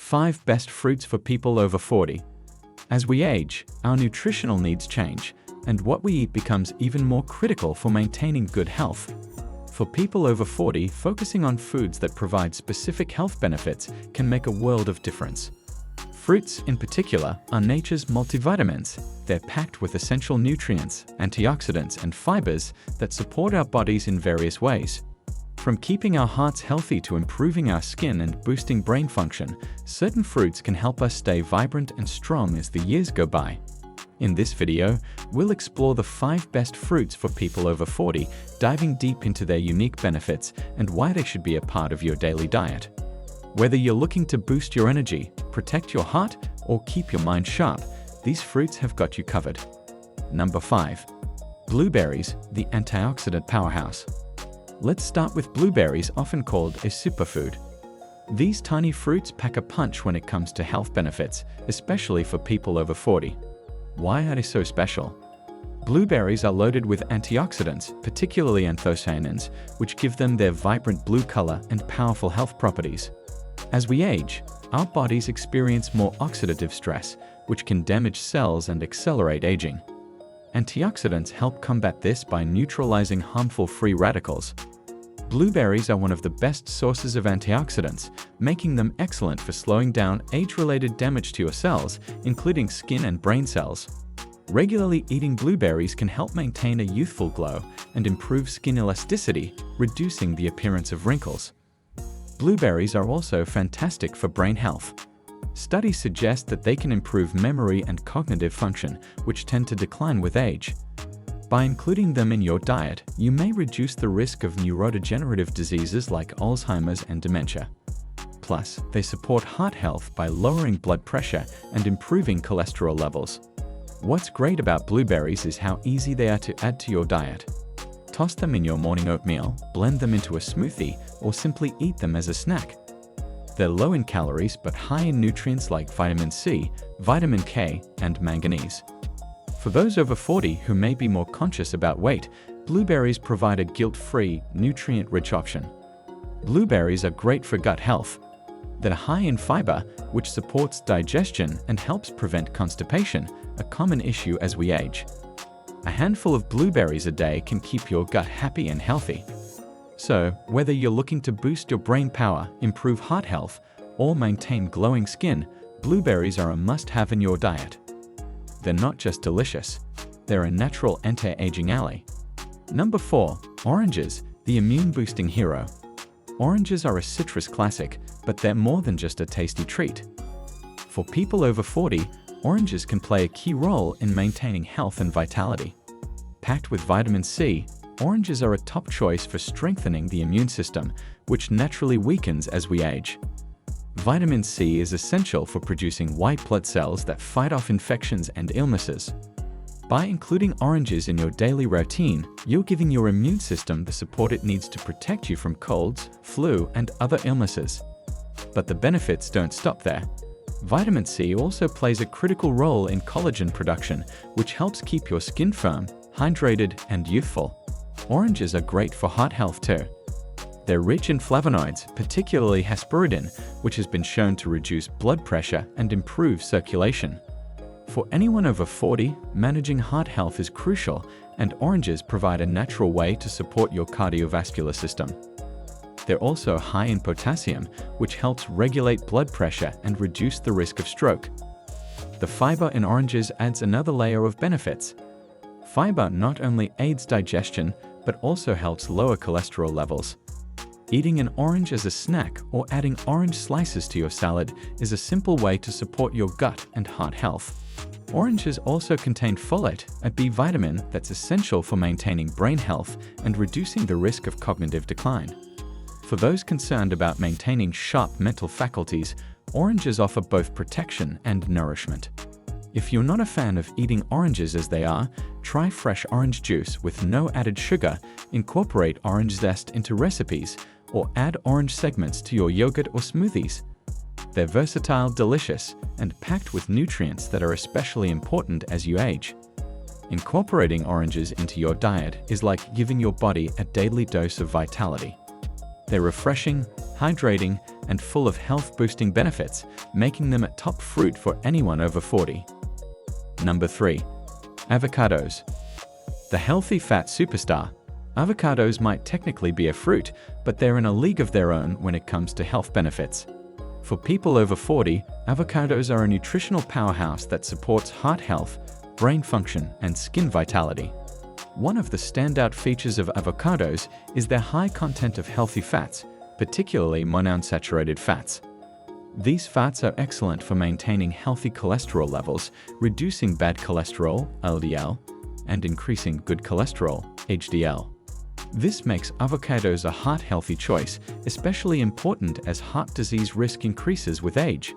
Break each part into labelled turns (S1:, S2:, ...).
S1: 5 best fruits for people over 40. As we age, our nutritional needs change, and what we eat becomes even more critical for maintaining good health. For people over 40, focusing on foods that provide specific health benefits can make a world of difference. Fruits, in particular, are nature's multivitamins. They're packed with essential nutrients, antioxidants, and fibers that support our bodies in various ways. From keeping our hearts healthy to improving our skin and boosting brain function, certain fruits can help us stay vibrant and strong as the years go by. In this video, we'll explore the 5 best fruits for people over 40, diving deep into their unique benefits and why they should be a part of your daily diet. Whether you're looking to boost your energy, protect your heart, or keep your mind sharp, these fruits have got you covered. Number 5. Blueberries, the antioxidant powerhouse. Let's start with blueberries, often called a superfood. These tiny fruits pack a punch when it comes to health benefits, especially for people over 40. Why are they so special? Blueberries are loaded with antioxidants, particularly anthocyanins, which give them their vibrant blue color and powerful health properties. As we age, our bodies experience more oxidative stress, which can damage cells and accelerate aging. Antioxidants help combat this by neutralizing harmful free radicals. Blueberries are one of the best sources of antioxidants, making them excellent for slowing down age-related damage to your cells, including skin and brain cells. Regularly eating blueberries can help maintain a youthful glow and improve skin elasticity, reducing the appearance of wrinkles. Blueberries are also fantastic for brain health. Studies suggest that they can improve memory and cognitive function, which tend to decline with age. By including them in your diet, you may reduce the risk of neurodegenerative diseases like Alzheimer's and dementia. Plus, they support heart health by lowering blood pressure and improving cholesterol levels. What's great about blueberries is how easy they are to add to your diet. Toss them in your morning oatmeal, blend them into a smoothie, or simply eat them as a snack. They're low in calories but high in nutrients like vitamin C, vitamin K, and manganese. For those over 40 who may be more conscious about weight, blueberries provide a guilt-free, nutrient-rich option. Blueberries are great for gut health. They're high in fiber, which supports digestion and helps prevent constipation, a common issue as we age. A handful of blueberries a day can keep your gut happy and healthy. So, whether you're looking to boost your brain power, improve heart health, or maintain glowing skin, blueberries are a must-have in your diet. They're not just delicious, they're a natural anti-aging ally. Number 4. Oranges, the immune-boosting hero. Oranges are a citrus classic, but they're more than just a tasty treat. For people over 40, oranges can play a key role in maintaining health and vitality. Packed with vitamin C, oranges are a top choice for strengthening the immune system, which naturally weakens as we age. Vitamin C is essential for producing white blood cells that fight off infections and illnesses. By including oranges in your daily routine, you're giving your immune system the support it needs to protect you from colds, flu, and other illnesses. But the benefits don't stop there. Vitamin C also plays a critical role in collagen production, which helps keep your skin firm, hydrated, and youthful. Oranges are great for heart health too. They're rich in flavonoids, particularly hesperidin, which has been shown to reduce blood pressure and improve circulation. For anyone over 40, managing heart health is crucial, and oranges provide a natural way to support your cardiovascular system. They're also high in potassium, which helps regulate blood pressure and reduce the risk of stroke. The fiber in oranges adds another layer of benefits. Fiber not only aids digestion, but also helps lower cholesterol levels. Eating an orange as a snack or adding orange slices to your salad is a simple way to support your gut and heart health. Oranges also contain folate, a B vitamin that's essential for maintaining brain health and reducing the risk of cognitive decline. For those concerned about maintaining sharp mental faculties, oranges offer both protection and nourishment. If you're not a fan of eating oranges as they are, try fresh orange juice with no added sugar, incorporate orange zest into recipes, or add orange segments to your yogurt or smoothies. They're versatile, delicious, and packed with nutrients that are especially important as you age. Incorporating oranges into your diet is like giving your body a daily dose of vitality. They're refreshing, hydrating, and full of health-boosting benefits, making them a top fruit for anyone over 40. Number 3. Avocados. The healthy fat superstar. Avocados might technically be a fruit, but they're in a league of their own when it comes to health benefits. For people over 40, avocados are a nutritional powerhouse that supports heart health, brain function, and skin vitality. One of the standout features of avocados is their high content of healthy fats, particularly monounsaturated fats. These fats are excellent for maintaining healthy cholesterol levels, reducing bad cholesterol, LDL, and increasing good cholesterol, HDL. This makes avocados a heart-healthy choice, especially important as heart disease risk increases with age.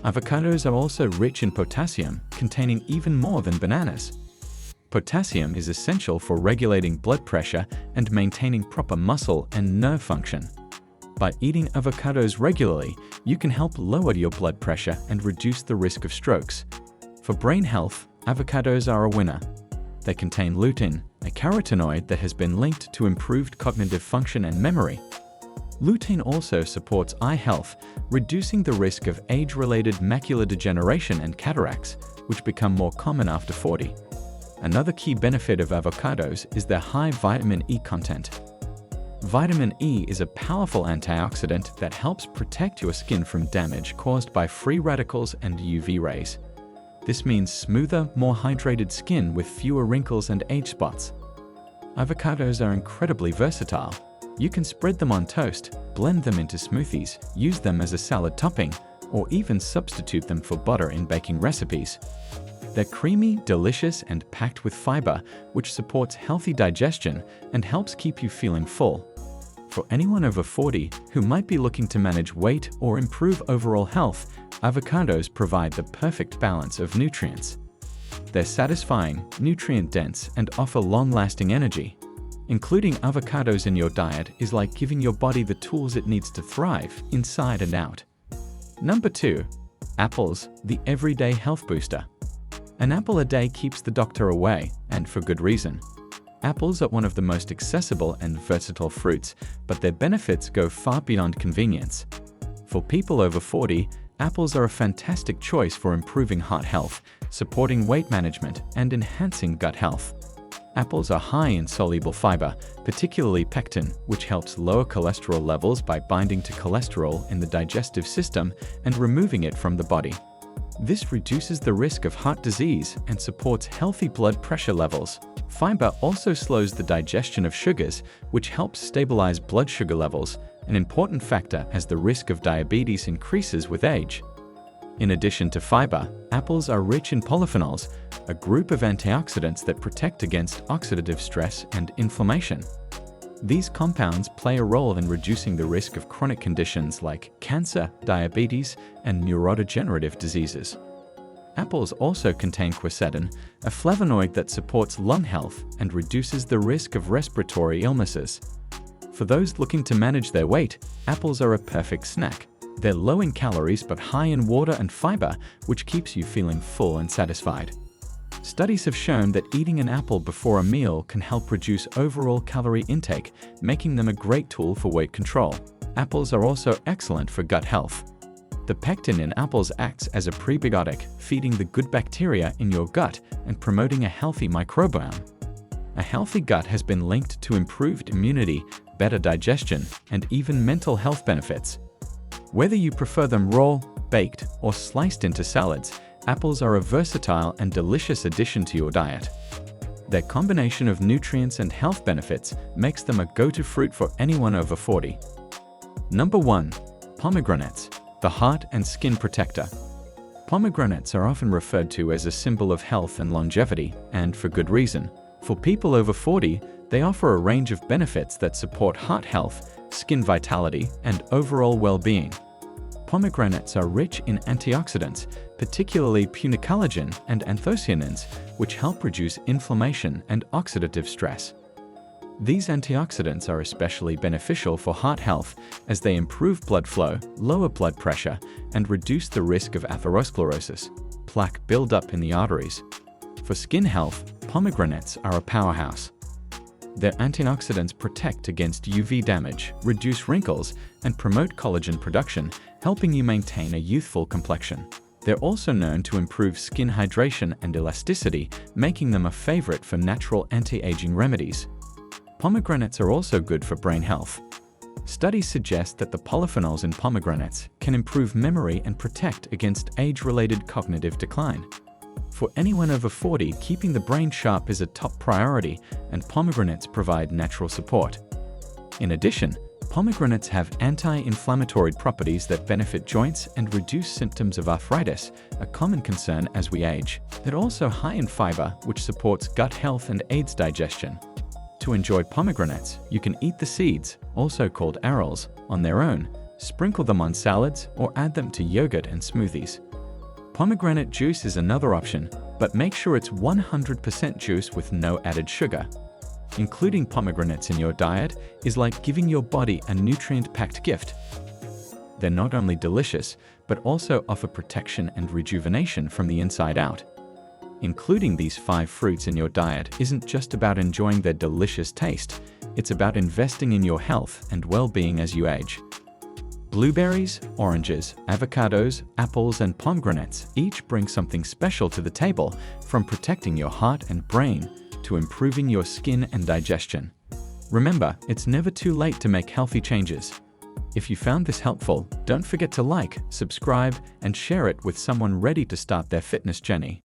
S1: Avocados are also rich in potassium, containing even more than bananas. Potassium is essential for regulating blood pressure and maintaining proper muscle and nerve function. By eating avocados regularly, you can help lower your blood pressure and reduce the risk of strokes. For brain health, avocados are a winner. They contain lutein, a carotenoid that has been linked to improved cognitive function and memory. Lutein also supports eye health, reducing the risk of age-related macular degeneration and cataracts, which become more common after 40. Another key benefit of avocados is their high vitamin E content. Vitamin E is a powerful antioxidant that helps protect your skin from damage caused by free radicals and UV rays. This means smoother, more hydrated skin with fewer wrinkles and age spots. Avocados are incredibly versatile. You can spread them on toast, blend them into smoothies, use them as a salad topping, or even substitute them for butter in baking recipes. They're creamy, delicious, and packed with fiber, which supports healthy digestion and helps keep you feeling full. For anyone over 40 who might be looking to manage weight or improve overall health, avocados provide the perfect balance of nutrients. They're satisfying, nutrient-dense, and offer long-lasting energy. Including avocados in your diet is like giving your body the tools it needs to thrive, inside and out. Number 2. Apples, the everyday health booster. An apple a day keeps the doctor away, and for good reason. Apples are one of the most accessible and versatile fruits, but their benefits go far beyond convenience. For people over 40, apples are a fantastic choice for improving heart health, supporting weight management, and enhancing gut health. Apples are high in soluble fiber, particularly pectin, which helps lower cholesterol levels by binding to cholesterol in the digestive system and removing it from the body. This reduces the risk of heart disease and supports healthy blood pressure levels. Fiber also slows the digestion of sugars, which helps stabilize blood sugar levels, an important factor as the risk of diabetes increases with age. In addition to fiber, apples are rich in polyphenols, a group of antioxidants that protect against oxidative stress and inflammation. These compounds play a role in reducing the risk of chronic conditions like cancer, diabetes, and neurodegenerative diseases. Apples also contain quercetin, a flavonoid that supports lung health and reduces the risk of respiratory illnesses. For those looking to manage their weight, apples are a perfect snack. They're low in calories but high in water and fiber, which keeps you feeling full and satisfied. Studies have shown that eating an apple before a meal can help reduce overall calorie intake, making them a great tool for weight control. Apples are also excellent for gut health. The pectin in apples acts as a prebiotic, feeding the good bacteria in your gut and promoting a healthy microbiome. A healthy gut has been linked to improved immunity, better digestion, and even mental health benefits. Whether you prefer them raw, baked, or sliced into salads, apples are a versatile and delicious addition to your diet. Their combination of nutrients and health benefits makes them a go-to fruit for anyone over 40. Number 1. Pomegranates, the heart and skin protector. Pomegranates are often referred to as a symbol of health and longevity, and for good reason. For people over 40, they offer a range of benefits that support heart health, skin vitality, and overall well-being. Pomegranates are rich in antioxidants, particularly punicalagin and anthocyanins, which help reduce inflammation and oxidative stress. These antioxidants are especially beneficial for heart health as they improve blood flow, lower blood pressure, and reduce the risk of atherosclerosis, plaque buildup in the arteries. For skin health, pomegranates are a powerhouse. Their antioxidants protect against UV damage, reduce wrinkles, and promote collagen production, helping you maintain a youthful complexion. They're also known to improve skin hydration and elasticity, making them a favorite for natural anti-aging remedies. Pomegranates are also good for brain health. Studies suggest that the polyphenols in pomegranates can improve memory and protect against age-related cognitive decline. For anyone over 40, keeping the brain sharp is a top priority, and pomegranates provide natural support. In addition, pomegranates have anti-inflammatory properties that benefit joints and reduce symptoms of arthritis, a common concern as we age. They're also high in fiber, which supports gut health and aids digestion. To enjoy pomegranates, you can eat the seeds, also called arils, on their own, sprinkle them on salads, or add them to yogurt and smoothies. Pomegranate juice is another option, but make sure it's 100% juice with no added sugar. Including pomegranates in your diet is like giving your body a nutrient-packed gift. They're not only delicious, but also offer protection and rejuvenation from the inside out. Including these 5 fruits in your diet isn't just about enjoying their delicious taste, it's about investing in your health and well-being as you age. Blueberries, oranges, avocados, apples, and pomegranates each bring something special to the table, from protecting your heart and brain to improving your skin and digestion. Remember, it's never too late to make healthy changes. If you found this helpful, don't forget to like, subscribe, and share it with someone ready to start their fitness journey.